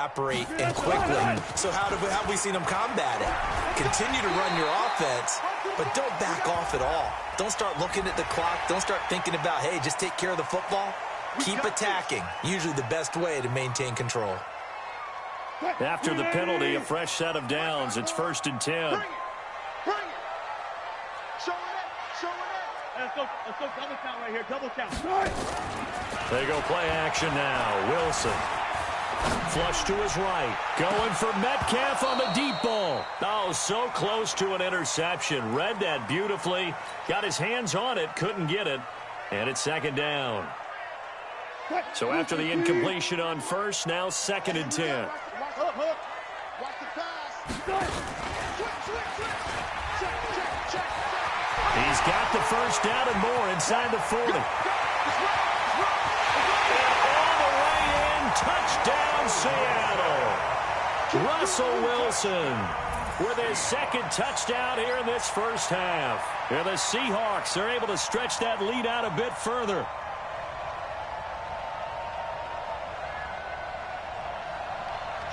evaporate and quickly. So how have we seen them combat it? Continue to run your offense, but don't back off at all. Don't start looking at the clock. Don't start thinking about, hey, just take care of the football. Keep attacking. Usually the best way to maintain control. After the penalty, a fresh set of downs. It's 1st and 10. Bring it. Show it up. Let's go double count right here. Double count. They go play action now. Wilson. Flush to his right. Going for Metcalf on the deep ball. Oh, so close to an interception. Read that beautifully. Got his hands on it. Couldn't get it. And it's 2nd down. So after the incompletion on first, now 2nd and 10. He's got the first down and more inside the 40. And all the way in, touchdown Seattle. Russell Wilson with his 2nd touchdown here in this first half. And the Seahawks are able to stretch that lead out a bit further.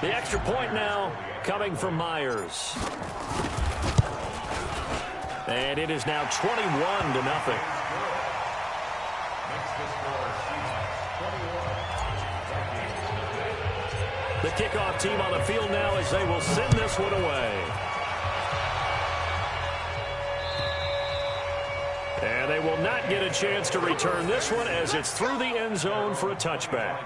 The extra point now coming from Myers. And it is now 21-0. The kickoff team on the field now as they will send this one away. And they will not get a chance to return this one as it's through the end zone for a touchback.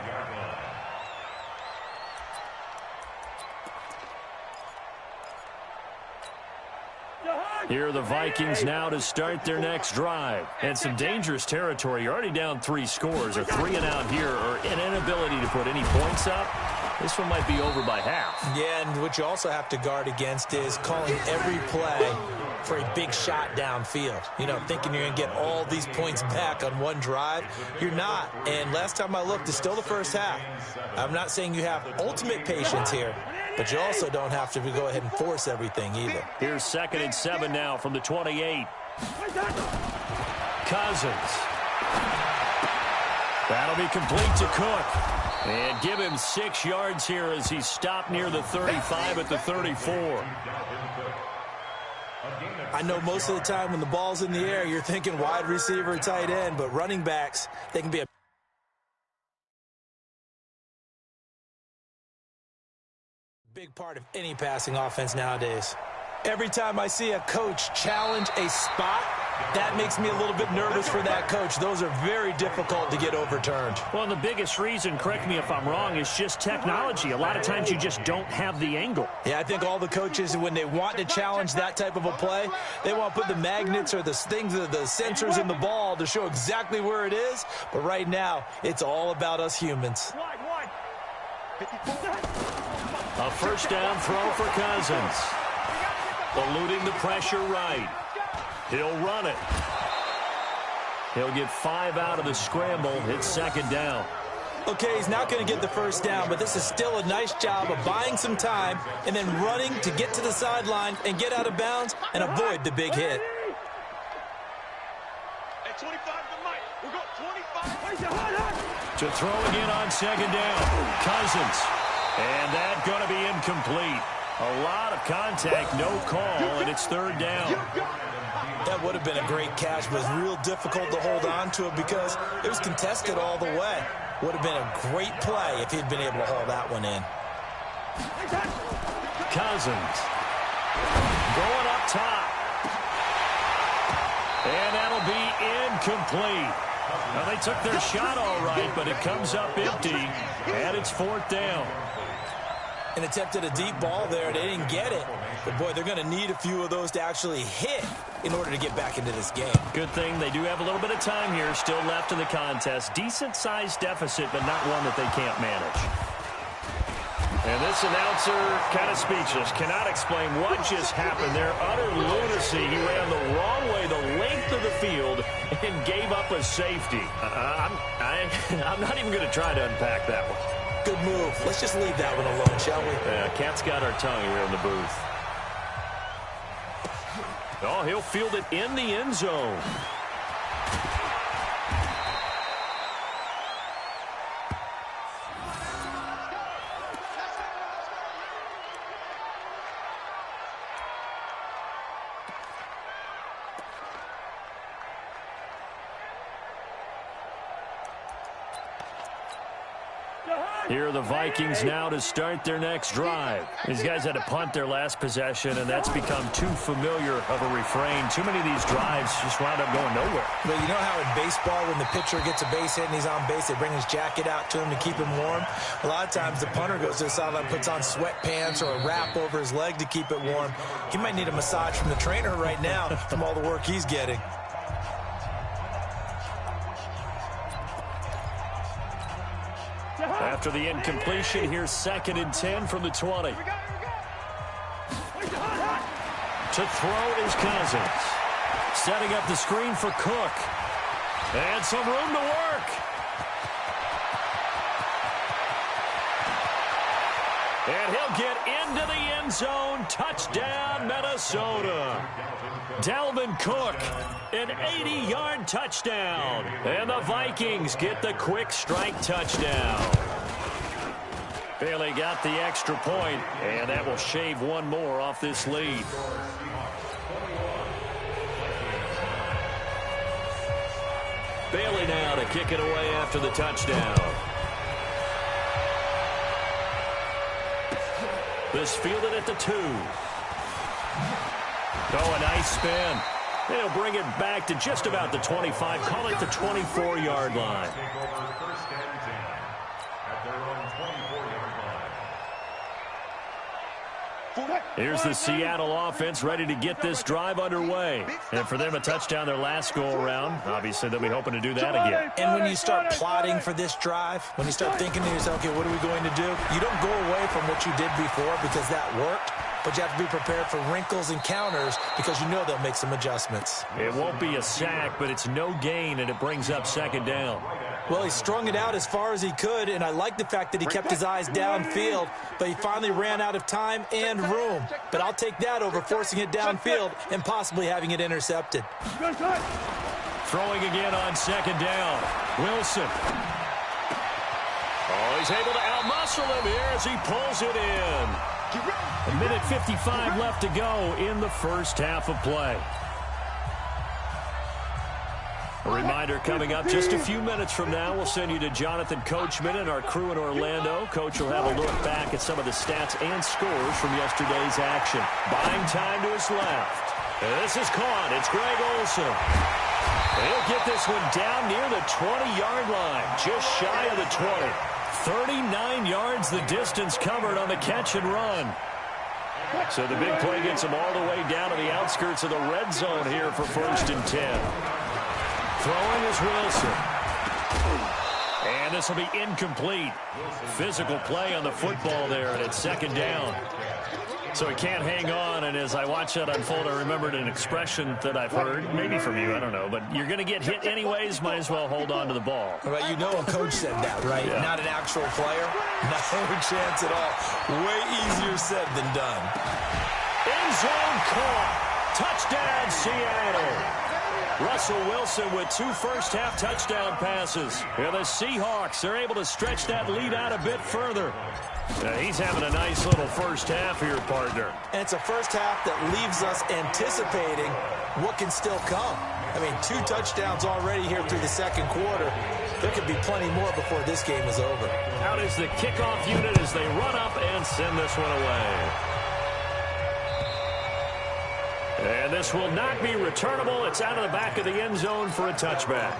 Here are the Vikings now to start their next drive. And some dangerous territory. You're already down 3 scores. A 3 and out here or an inability to put any points up. This one might be over by half. Yeah, and what you also have to guard against is calling every play for a big shot downfield. You know, thinking you're going to get all these points back on one drive. You're not. And last time I looked, it's still the first half. I'm not saying you have ultimate patience here, but you also don't have to go ahead and force everything either. Here's 2nd and 7 now from the 28. Cousins. That'll be complete to Cook. And give him 6 yards here as he stopped near the 35 at the 34. I know most of the time when the ball's in the air, you're thinking wide receiver, tight end, but running backs, they can be a big part of any passing offense nowadays. Every time I see a coach challenge a spot, that makes me a little bit nervous for that coach. Those are very difficult to get overturned. Well, the biggest reason, correct me if I'm wrong, is just technology. A lot of times you just don't have the angle. Yeah, I think all the coaches, when they want to challenge that type of a play, they want to put the magnets or the things, the sensors in the ball to show exactly where it is. But right now, it's all about us humans. A first down throw for Cousins. Eluding the pressure right. He'll run it. He'll get 5 out of the scramble. It's 2nd down. Okay, he's not going to get the first down, but this is still a nice job of buying some time and then running to get to the sideline and get out of bounds and avoid the big hit. At 25 to Mike. We'll go 25. To throw again on 2nd down. Cousins. And that's going to be incomplete. A lot of contact, no call, and it's 3rd down. That would have been a great catch, but it was real difficult to hold on to it because it was contested all the way. Would have been a great play if he'd been able to haul that one in. Cousins going up top. And that'll be incomplete. Well, they took their shot all right, but it comes up empty, and it's 4th down. And attempted a deep ball there. They didn't get it. But, boy, they're going to need a few of those to actually hit in order to get back into this game. Good thing they do have a little bit of time here still left in the contest. Decent-sized deficit, but not one that they can't manage. And this announcer kind of speechless. Cannot explain what just happened there. Utter lunacy. He ran the wrong way, the length of the field, and gave up a safety. I'm not even going to try to unpack that one. Good move. Let's just leave that one alone, shall we? Cat's got our tongue here in the booth. Oh, he'll field it in the end zone. Here are the Vikings now to start their next drive. These guys had to punt their last possession, and that's become too familiar of a refrain. Too many of these drives just wound up going nowhere. But you know how in baseball, when the pitcher gets a base hit and he's on base, they bring his jacket out to him to keep him warm? A lot of times the punter goes to the sideline, puts on sweatpants or a wrap over his leg to keep it warm. He might need a massage from the trainer right now from all the work he's getting. After the incompletion, here's 2nd and 10 from the 20. To throw is Cousins. Setting up the screen for Cook. And some room to work. And he'll get into the end zone. Touchdown, Minnesota. Dalvin Cook, an 80-yard touchdown. And the Vikings get the quick strike touchdown. Bailey got the extra point, and that will shave one more off this lead. Bailey now to kick it away after the touchdown. This fielded at the 2. Oh, a nice spin. And he'll bring it back to just about the 25. Call it the 24-yard line. Here's the Seattle offense ready to get this drive underway. And for them, a touchdown their last go-around. Obviously, they'll be hoping to do that again. And when you start plotting for this drive, when you start thinking to yourself, okay, what are we going to do? You don't go away from what you did before because that worked. But you have to be prepared for wrinkles and counters because you know they'll make some adjustments. It won't be a sack, but it's no gain, and it brings up 2nd down. Well, he strung it out as far as he could, and I like the fact that he kept his eyes downfield, but he finally ran out of time and room. But I'll take that over forcing it downfield and possibly having it intercepted. Throwing again on 2nd down. Wilson. Oh, he's able to outmuscle him here as he pulls it in. A minute 55 left to go in the first half of play. A reminder coming up just a few minutes from now. We'll send you to Jonathan Coachman and our crew in Orlando. Coach will have a look back at some of the stats and scores from yesterday's action. Buying time to his left. This is caught. It's Greg Olsen. He'll get this one down near the 20-yard line, just shy of the 20. 39 yards the distance covered on the catch and run. So the big play gets him all the way down to the outskirts of the red zone here for 1st and 10. Throwing is Wilson. And this will be incomplete. Physical play on the football there, and it's 2nd down. So he can't hang on, and as I watch that unfold, I remembered an expression that I've heard, maybe from you, I don't know, but you're going to get hit anyways, might as well hold on to the ball. Well, you know a coach said that, right? Yeah. Not an actual player. No chance at all. Way easier said than done. End zone caught. Touchdown, Seattle. Russell Wilson with 2 first-half touchdown passes. And the Seahawks are able to stretch that lead out a bit further. He's having a nice little first half here, partner. And it's a first half that leaves us anticipating what can still come. I mean, 2 touchdowns already here through the 2nd quarter. There could be plenty more before this game is over. Out is the kickoff unit as they run up and send this one away. And this will not be returnable. It's out of the back of the end zone for a touchback.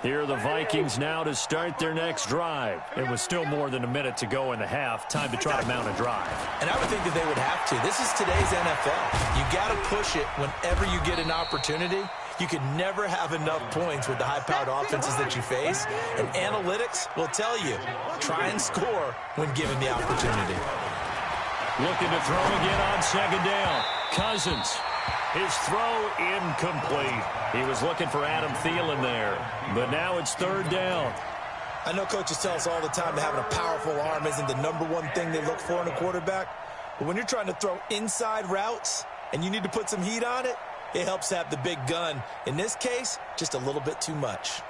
Here are the Vikings now to start their next drive. It was still more than a minute to go in the half. Time to try to mount a drive. And I would think that they would have to. This is today's NFL. You got to push it whenever you get an opportunity. You can never have enough points with the high-powered offenses that you face. And analytics will tell you, try and score when given the opportunity. Looking to throw again on 2nd down. Cousins. His throw incomplete. He was looking for Adam Thielen there. But now it's 3rd down. I know coaches tell us all the time that having a powerful arm isn't the #1 thing they look for in a quarterback. But when you're trying to throw inside routes and you need to put some heat on it, it helps to have the big gun. In this case, just a little bit too much.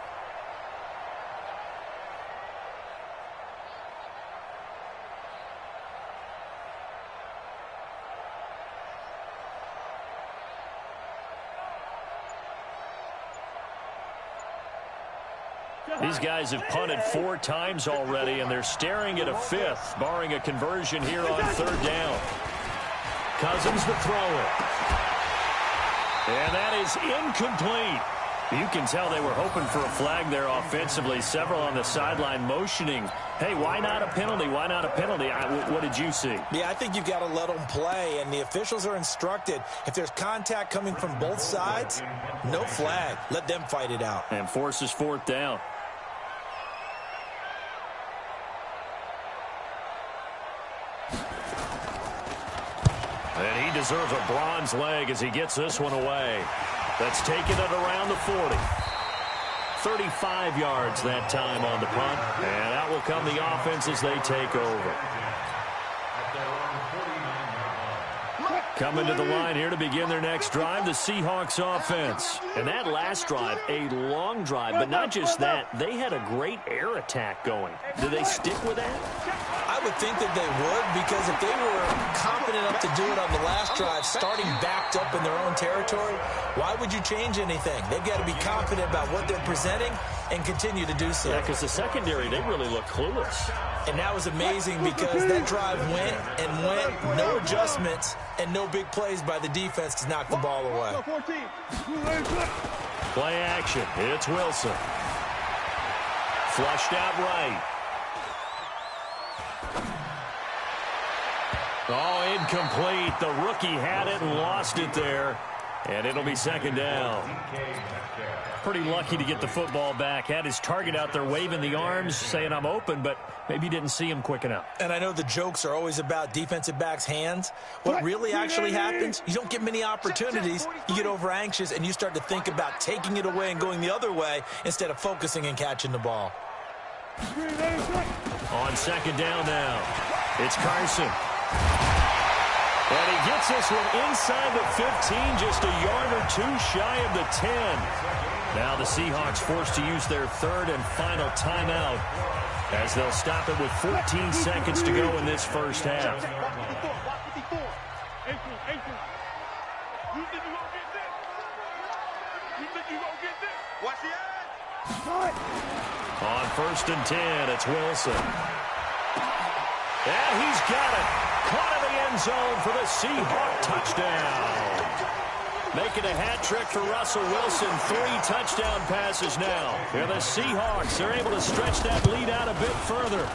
These guys have punted 4 times already, and they're staring at a 5th, barring a conversion here on 3rd down. Cousins the thrower. And that is incomplete. You can tell they were hoping for a flag there offensively. Several on the sideline motioning, hey, why not a penalty? Why not a penalty? What did you see? Yeah, I think you've got to let them play, and the officials are instructed, if there's contact coming from both sides, no flag. Let them fight it out. And forces 4th down. And he deserves a bronze leg as he gets this one away. That's taken it around the 40. 35 yards that time on the punt. And out will come the offense as they take over. Coming to the line here to begin their next drive, the Seahawks offense. And that last drive, a long drive, but not just that. They had a great air attack going. Do they stick with that? I would think that they would, because if they were confident enough to do it on the last drive, starting backed up in their own territory, why would you change anything? They've got to be confident about what they're presenting and continue to do so. Yeah, because the secondary, they really look clueless. And that was amazing because that drive went and went, no adjustments and no big plays by the defense to knock the ball away. Play action. It's Wilson. Flushed out right. Oh, incomplete. The rookie had it and lost it there. And it'll be 2nd down. Pretty lucky to get the football back. Had his target out there waving the arms, saying I'm open, but maybe didn't see him quick enough. And I know the jokes are always about defensive backs' hands. What really actually happens, you don't get many opportunities. You get over anxious, and you start to think about taking it away and going the other way instead of focusing and catching the ball. On 2nd down now, it's Carson. And he gets this one inside the 15, just a yard or 2 shy of the 10. Now the Seahawks forced to use their 3rd and final timeout as they'll stop it with 14 seconds to go in this first half. On 1st and 10, it's Wilson. And he's got it. Caught in the end zone for the Seahawk touchdown. Making a hat trick for Russell Wilson. 3 touchdown passes now. And the Seahawks are able to stretch that lead out a bit further.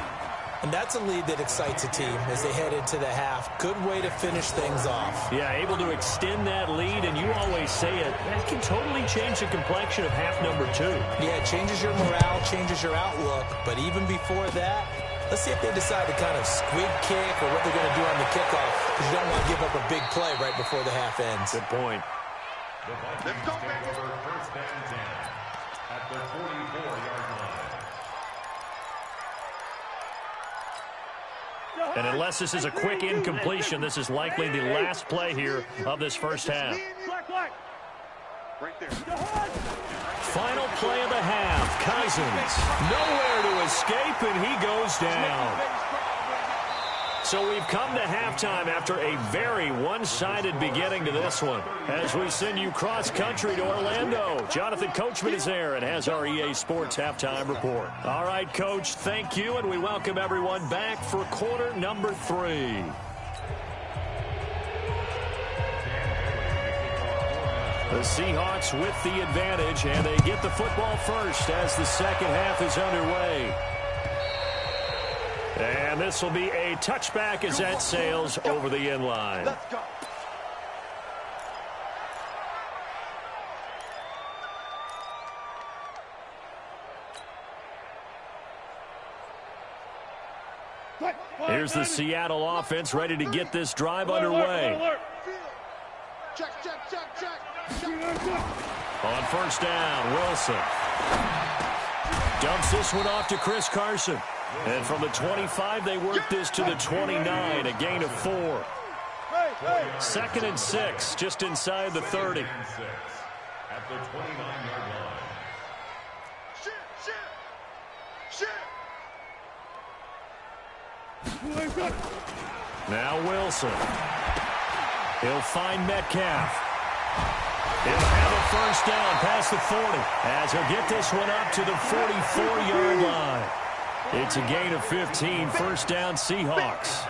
And that's a lead that excites a team as they head into the half. Good way to finish things off. Yeah, able to extend that lead, and you always say it, that can totally change the complexion of half number 2. Yeah, it changes your morale, changes your outlook. But even before that, let's see if they decide to kind of squib kick or what they're going to do on the kickoff, because you don't want to give up a big play right before the half ends. Good point. Let's go, baby. First and 10 at the 44-yard line. And unless this is a quick incompletion, this is likely the last play here of this first half. Right there. Final play of the half. Cousins nowhere to escape, and he goes down. So we've come to halftime after a very one-sided beginning to this one. As we send you cross-country to Orlando, Jonathan Coachman is there and has our EA Sports Halftime Report. All right, Coach, thank you, and we welcome everyone back for quarter number 3. The Seahawks with the advantage, and they get the football first as the second half is underway. And this will be a touchback as that sails over the end line. Let's go. Here's the Seattle offense ready to get this drive underway. Check. On first down, Wilson dumps this one off to Chris Carson. And from the 25, they work this to the 29, a gain of 4. 2nd and 6, just inside the 30. At the 29-yard line. Shit. Now Wilson. He'll find Metcalf. He'll have a first down past the 40 as he'll get this one up to the 44-yard line. It's a gain of 15, first down Seahawks.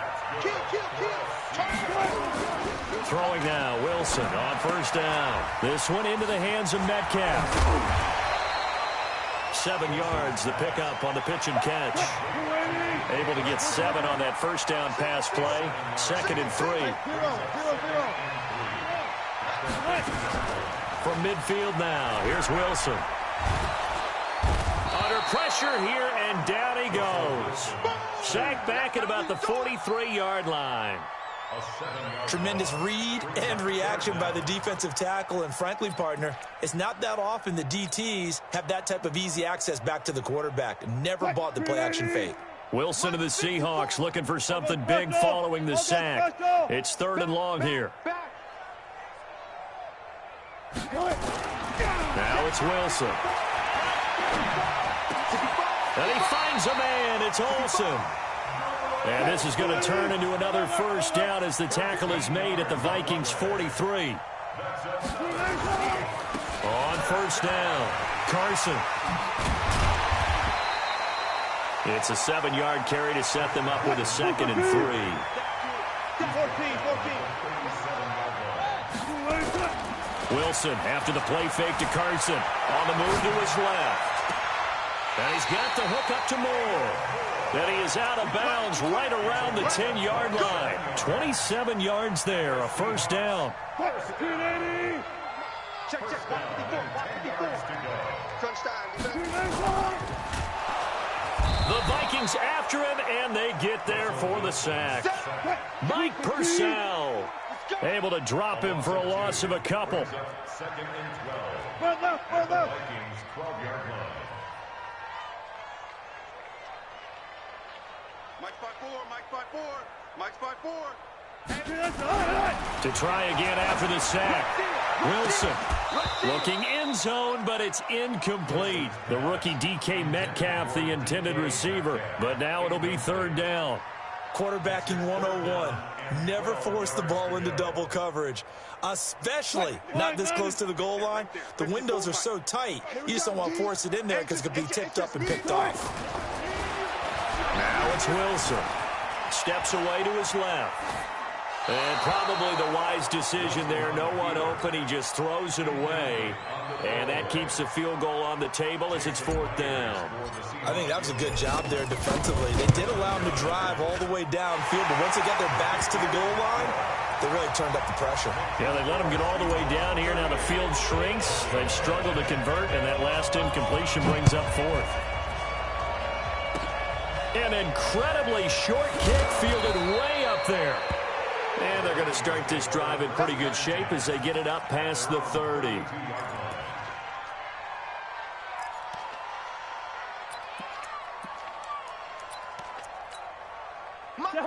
Throwing now, Wilson on first down. This one into the hands of Metcalf. 7 yards, the pickup on the pitch and catch. Able to get 7 on that first down pass play. 2nd and 3. From midfield now, here's Wilson. Under pressure here, and down he goes. Sacked back at about the 43-yard line. Tremendous read and reaction by the defensive tackle, and frankly, partner, it's not that often the DTs have that type of easy access back to the quarterback. Never bought the play-action fake. Wilson of the Seahawks looking for something big following the sack. It's 3rd and long here. Now it's Wilson. And he finds a man. It's Olsen. And this is going to turn into another first down as the tackle is made at the Vikings' 43. On first down, Carson. It's a 7-yard carry to set them up with a 2nd and 3. Wilson after the play fake to Carson. On the move to his left. And he's got the hook up to Moore. Then he is out of bounds right around the 10-yard line. 27 yards there, a first down. The Vikings after him, and they get there for the sack. Mike Purcell able to drop him for a loss of a couple. 2nd and 12. Vikings 12-yard line. Mike spot 4, Mike spot 4, Mike spot 4. To try again after the sack. Wilson looking end zone, but it's incomplete. The rookie DK Metcalf, the intended receiver. But now it'll be 3rd down. Quarterbacking 101. Never force the ball into double coverage, especially not this close to the goal line. The windows are so tight, you just don't want to force it in there because it could be tipped up and picked off. Now it's Wilson. Steps away to his left. And probably the wise decision there. No one open. He just throws it away. And that keeps the field goal on the table as it's 4th down. I think that was a good job there defensively. They did allow him to drive all the way downfield, but once they got their backs to the goal line, they really turned up the pressure. Yeah, they let him get all the way down here. Now the field shrinks. They've struggled to convert, and that last incompletion brings up 4th. An incredibly short kick fielded way up there. And they're going to start this drive in pretty good shape as they get it up past the 30.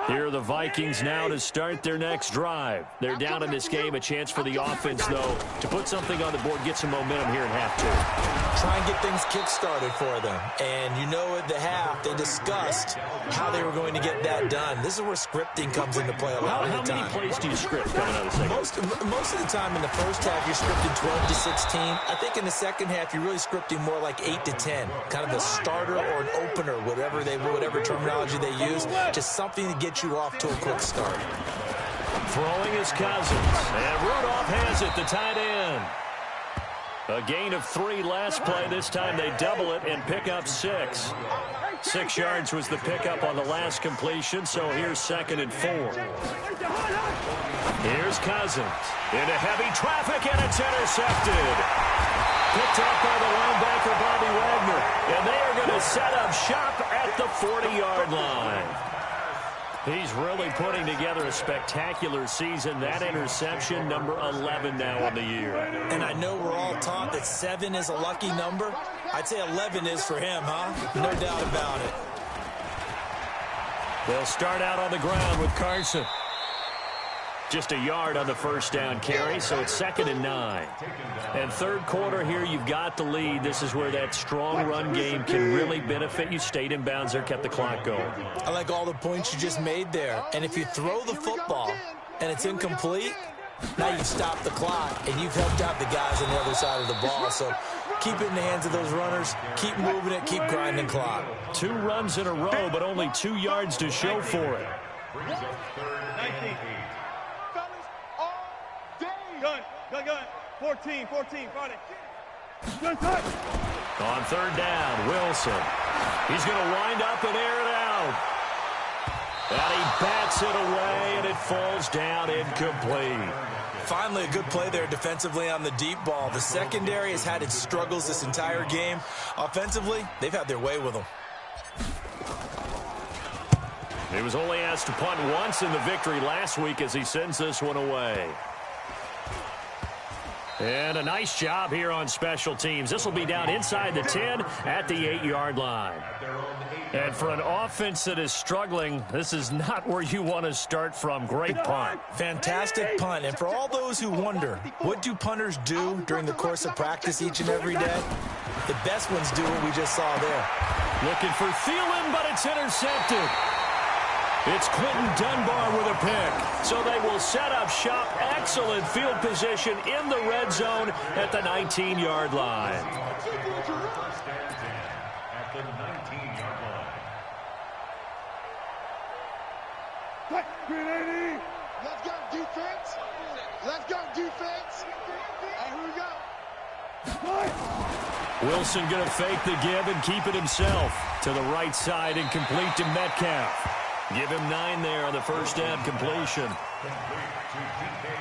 Here are the Vikings now to start their next drive. They're down in this game. A chance for the offense, though, to put something on the board, get some momentum here in half 2. Try and get things kick-started for them. And you know at the half, they discussed how they were going to get that done. This is where scripting comes into play a lot of the time. How many plays do you script coming out of the second? Most of the time in the first half, you're scripting 12 to 16. I think in the second half, you're really scripting more like 8 to 10. Kind of a starter or an opener, whatever terminology they use. Just something to get you off to a quick start. Throwing is Cousins. And Rudolph has it, the tight end. A gain of 3 last play. This time they double it and pick up 6. 6 yards was the pickup on the last completion, so here's 2nd and 4. Here's Cousins. Into heavy traffic, and it's intercepted. Picked up by the linebacker, Bobby Wagner. And they are going to set up shop at the 40-yard line. He's really putting together a spectacular season. That interception, number 11 now on the year. And I know we're all taught that 7 is a lucky number. I'd say 11 is for him, huh? No doubt about it. They'll start out on the ground with Carson. Just a yard on the first down carry, so it's 2nd and 9. And 3rd quarter here, you've got the lead. This is where that strong run game can really benefit you. Stayed in bounds there, kept the clock going. I like all the points you just made there. And if you throw the football and it's incomplete, Now you've stopped the clock, and you've helped out the guys on the other side of the ball. So keep it in the hands of those runners. Keep moving it. Keep grinding clock. 2 runs in a row, but only 2 yards to show for it. 19. Fellas, all day. Gun. 14, Friday. On third down, Wilson. He's going to wind up and air it out. And he bats it away, and it falls down incomplete. Finally, a good play there defensively on the deep ball. The secondary has had its struggles this entire game. Offensively, they've had their way with them. He was only asked to punt once in the victory last week as he sends this one away. And a nice job here on special teams. This will be down inside the 10 at the 8-yard line. And for an offense that is struggling, this is not where you want to start from. Great punt. Fantastic punt. And for all those who wonder, what do punters do during the course of practice each and every day? The best ones do what we just saw there. Looking for Thielen, but it's intercepted. It's Quentin Dunbar with a pick. So they will set up shop. Excellent field position in the red zone at the 19-yard line. At the 19-yard line. Let's go, defense. Let's go, defense. And here we go. Wilson going to fake the give and keep it himself. To the right side and complete to Metcalf. Give him 9 there on the first down completion.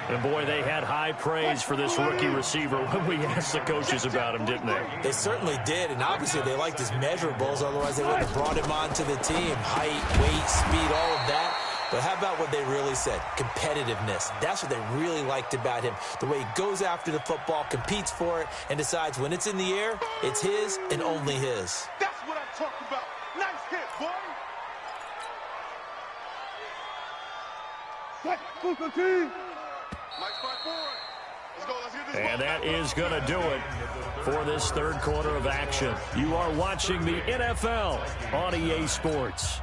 And boy, they had high praise for this rookie receiver when we asked the coaches about him, didn't they? They certainly did, and obviously they liked his measurables, otherwise they wouldn't have brought him onto the team. Height, weight, speed, all of that. But how about what they really said? Competitiveness. That's what they really liked about him. The way he goes after the football, competes for it, and decides when it's in the air, it's his and only his. That's what I'm talking about. Nice hit, boy. And that is going to do it for this third quarter of action. You are watching the NFL on EA Sports.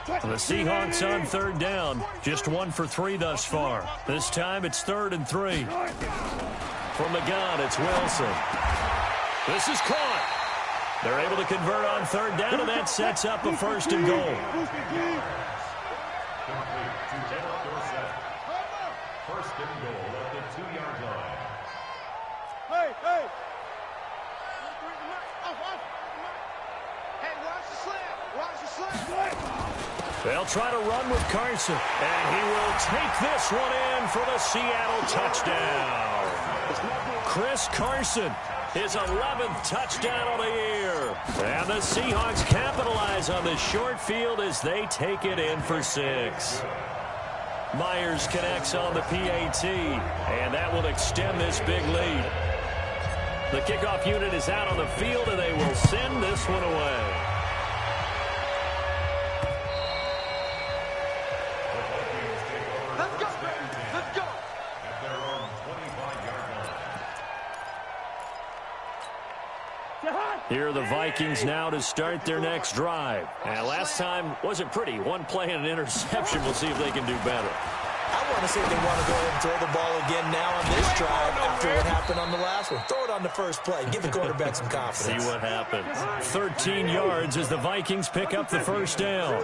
The Seahawks on third down. Just 1 for 3 thus far. This time it's 3rd and 3. From the gun, it's Wilson. This is caught. They're able to convert on third down, and that sets up a 1st and goal. First and goal at the 2-yard line. Hey. Hey, watch the slant. They'll try to run with Carson, and he will take this one in for the Seattle touchdown. Chris Carson, his 11th touchdown of the year. And the Seahawks capitalize on the short field as they take it in for 6. Myers connects on the PAT, and that will extend this big lead. The kickoff unit is out on the field, and they will send this one away. Let's go. At their own 25-yard line. Here are the Vikings now to start their next drive. And last time wasn't pretty. 1 play and an interception. We'll see if they can do better. I want to see if they want to go ahead and throw the ball again now on this drive after what happened on the last one. Throw it on the first play. Give the quarterback some confidence. See what happens. 13 yards as the Vikings pick up the first down.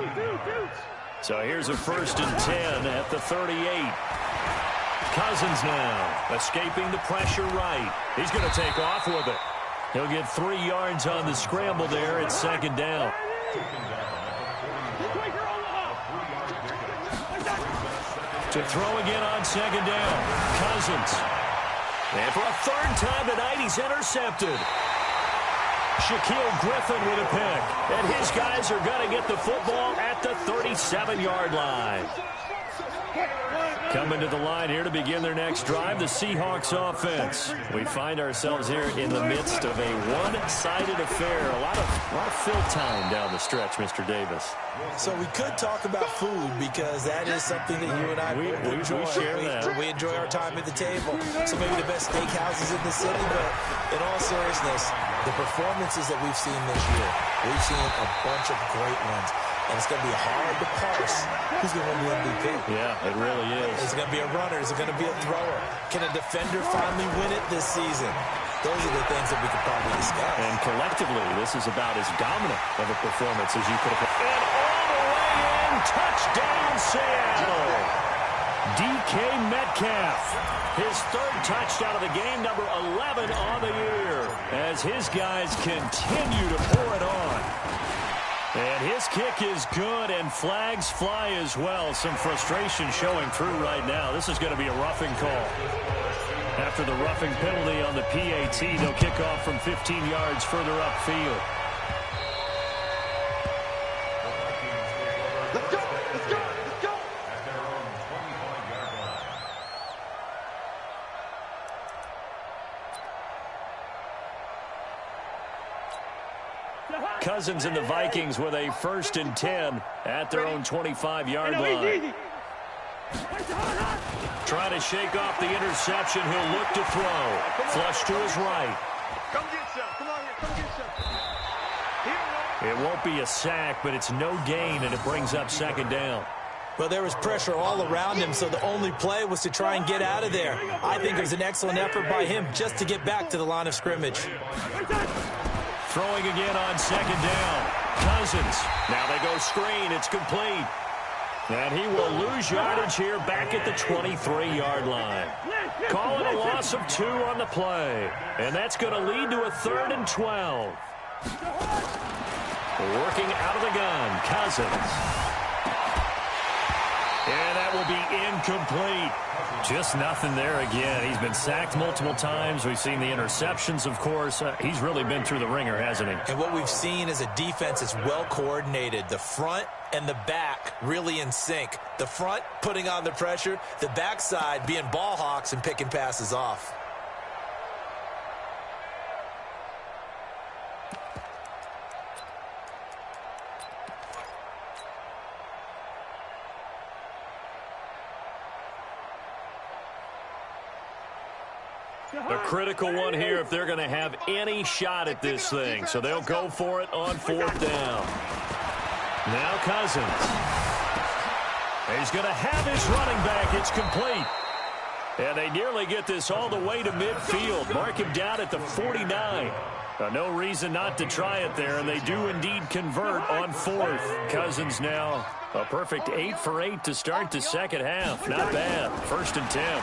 So here's a 1st and 10 at the 38. Cousins now escaping the pressure right. He's going to take off with it. He'll get 3 yards on the scramble there at 2nd down. To throw again on 2nd down. Cousins. And for a 3rd time tonight, he's intercepted. Shaquille Griffin with a pick. And his guys are going to get the football at the 37-yard line. Coming to the line here to begin their next drive, the Seahawks offense. We find ourselves here in the midst of a one-sided affair. A lot of fill time down the stretch, Mr. Davis. So we could talk about food because that is something that you and I enjoy. We share that. We enjoy our time at the table. So maybe the best steakhouses in the city, but in all seriousness, the performances that we've seen this year, we've seen a bunch of great ones. And it's going to be hard to parse who's going to win the MVP. Yeah, it really is. Is it going to be a runner? Is it going to be a thrower? Can a defender finally win it this season? Those are the things that we could probably discuss. And collectively, this is about as dominant of a performance as you could have. And all the way in, touchdown Seattle. DK Metcalf, his third touchdown of the game, number 11 on the year, as his guys continue to pour it on. And his kick is good, and flags fly as well. Some frustration showing through right now. This is going to be a roughing call. After the roughing penalty on the PAT, they'll kick off from 15 yards further upfield. Let's go! Let's go! Let's go! At their own 25-yard line. Cousins and the Vikings with a 1st and 10 at their own 25-yard line. Trying to shake off the interception. He'll look to throw. Flush to his right. Come get some. Come on here. Come get some. It won't be a sack, but it's no gain, and it brings up 2nd down. Well, there was pressure all around him, so the only play was to try and get out of there. I think it was an excellent effort by him just to get back to the line of scrimmage. Throwing again on 2nd down. Cousins. Now they go screen. It's complete. And he will lose yardage here back at the 23-yard line. Call it a loss of 2 on the play. And that's going to lead to a 3rd and 12. Working out of the gun, Cousins. And that will be incomplete. Just nothing there again. He's been sacked multiple times. We've seen the interceptions, of course. He's really been through the ringer, hasn't he? And what we've seen is a defense that's well coordinated. The front and the back really in sync. The front putting on the pressure, the backside being ball hawks and picking passes off. A critical one here if they're going to have any shot at this thing. So they'll go for it on 4th down. Now Cousins. He's going to have his running back. It's complete. And they nearly get this all the way to midfield. Mark him down at the 49. No reason not to try it there, and they do indeed convert on 4th. Cousins now a perfect 8 for 8 to start the 2nd half. Not bad. 1st and 10.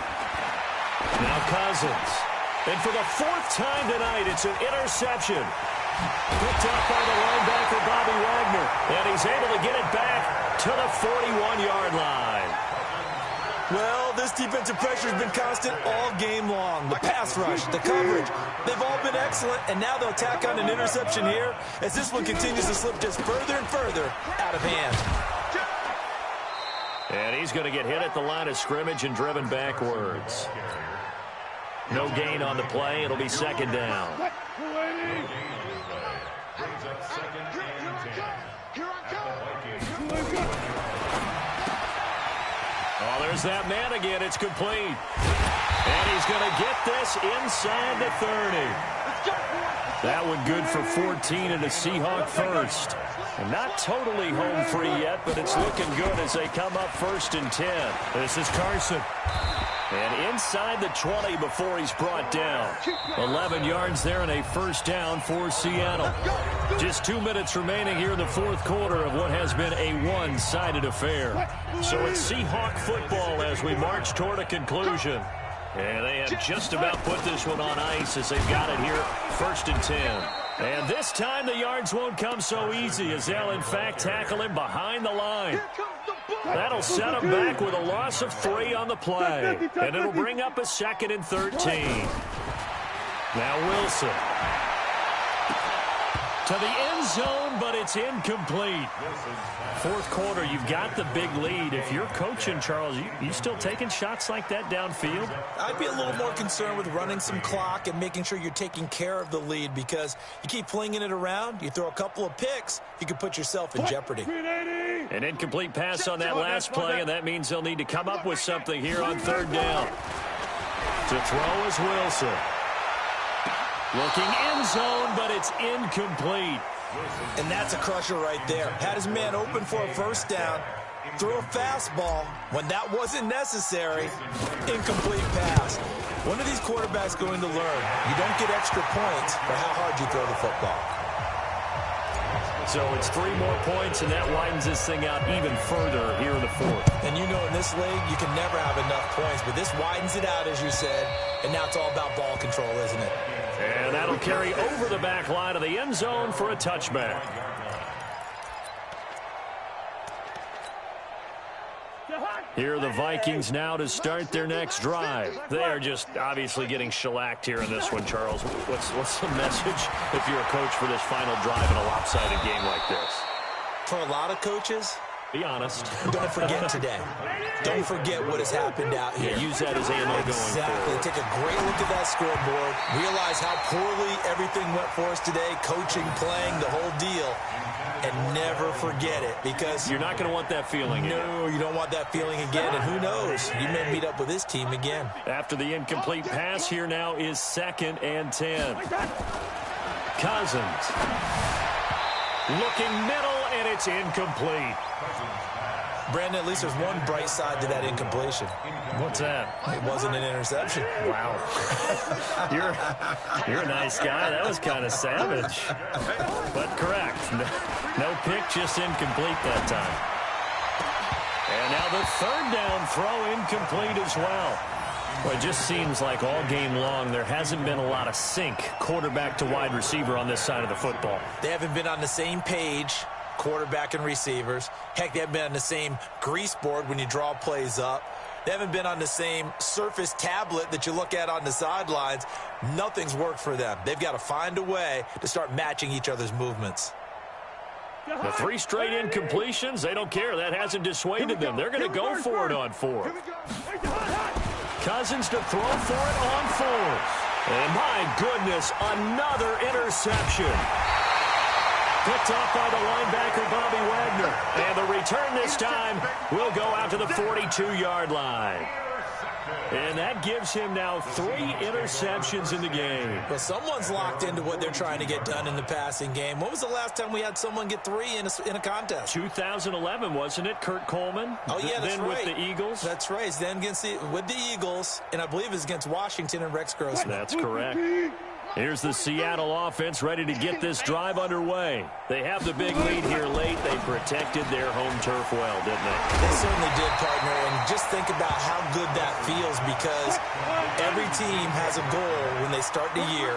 Now Cousins. And for the 4th time tonight, it's an interception. Picked up by the linebacker, Bobby Wagner. And he's able to get it back to the 41-yard line. Well, this defensive pressure has been constant all game long. The pass rush, the coverage, they've all been excellent, and now they'll tack on an interception here as this one continues to slip just further and further out of hand. And he's going to get hit at the line of scrimmage and driven backwards. No gain on the play. It'll be 2nd down. Brings up 2nd and 10. Oh, there's that man again. It's complete. And he's going to get this inside the 30. That one good for 14 and a Seahawk 1st. And not totally home free yet, but it's looking good as they come up 1st and 10. This is Carson. And inside the 20 before he's brought down. 11 yards there and a 1st down for Seattle. Just 2 minutes remaining here in the 4th quarter of what has been a one-sided affair. So it's Seahawk football as we march toward a conclusion. And they have just about put this one on ice as they've got it here, 1st and 10. And this time the yards won't come so easy as they'll, in fact, tackle him behind the line. That'll set him back with a loss of 3 on the play. And it'll bring up a 2nd and 13. Now Wilson. To the end zone, but it's incomplete. 4th quarter, you've got the big lead. If you're coaching, Charles, you still taking shots like that downfield? I'd be a little more concerned with running some clock and making sure you're taking care of the lead, because you keep flinging it around, you throw a couple of picks, you could put yourself in jeopardy. An incomplete pass on that last play, and that means they'll need to come up with something here on 3rd down. To throw is Wilson. Looking end zone, but it's incomplete. And that's a crusher right there. Had his man open for a first down, threw a fastball when that wasn't necessary, incomplete pass. When are these quarterbacks going to learn? You don't get extra points for how hard you throw the football. So it's 3 more points, and that widens this thing out even further here in the fourth. And you know in this league, you can never have enough points, but this widens it out, as you said, and now it's all about ball control, isn't it? And that'll carry over the back line of the end zone for a touchback. Here are the Vikings now to start their next drive. They are just obviously getting shellacked here in this one, Charles. What's the message if you're a coach for this final drive in a lopsided game like this? For a lot of coaches, be honest. Don't forget today. Don't forget what has happened out here. Yeah, use that as ammo going forward. Take a great look at that scoreboard. Realize how poorly everything went for us today. Coaching, playing, the whole deal. And never forget it, because you're not going to want that feeling again. No, you don't want that feeling again. And who knows? You may meet up with this team again. After the incomplete pass, here now is 2nd and 10. Cousins. Looking middle, and it's incomplete. Brandon, at least there's one bright side to that incompletion. What's that? It wasn't an interception. Wow. You're a nice guy. That was kind of savage. But correct. No pick, just incomplete that time. And now the 3rd down throw incomplete as well. Well, it just seems like all game long there hasn't been a lot of sync quarterback to wide receiver on this side of the football. They haven't been on the same page, quarterback and receivers. Heck, they haven't been on the same grease board when you draw plays up. They haven't been on the same surface tablet that you look at on the sidelines. Nothing's worked for them. They've got to find a way to start matching each other's movements. The 3 straight incompletions, they don't care. That hasn't dissuaded them. They're going to go for it on 4th. Cousins to throw for it on 4th. And my goodness, another interception. Picked off by the linebacker, Bobby Wagner. And the return this time will go out to the 42-yard line. And that gives him now 3 interceptions in the game. Well, someone's locked into what they're trying to get done in the passing game. When was the last time we had someone get 3 in a contest? 2011, wasn't it? Kurt Coleman? Oh, yeah, that's then right. With the Eagles? That's right. Then with the Eagles, and I believe it's against Washington and Rex Grossman. That's correct. Here's the Seattle offense ready to get this drive underway. They have the big lead here late. They protected their home turf well, didn't they? They certainly did, partner. And just think about how good that feels, because every team has a goal when they start the year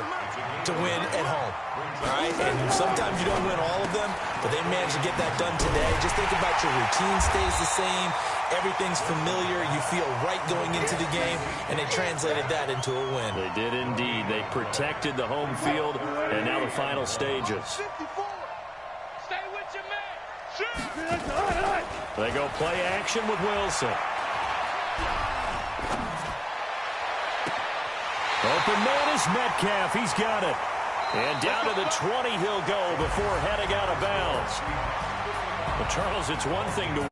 to win at home. All right? And sometimes you don't win all of them, but they managed to get that done today. Just think about your routine stays the same. Everything's familiar. You feel right going into the game, and they translated that into a win. They did indeed. They protected the home field, and now the final stages. Stay with your man. They go play action with Wilson. Open man is Metcalf. He's got it. And down to the 20 he'll go before heading out of bounds. But Charles, it's one thing to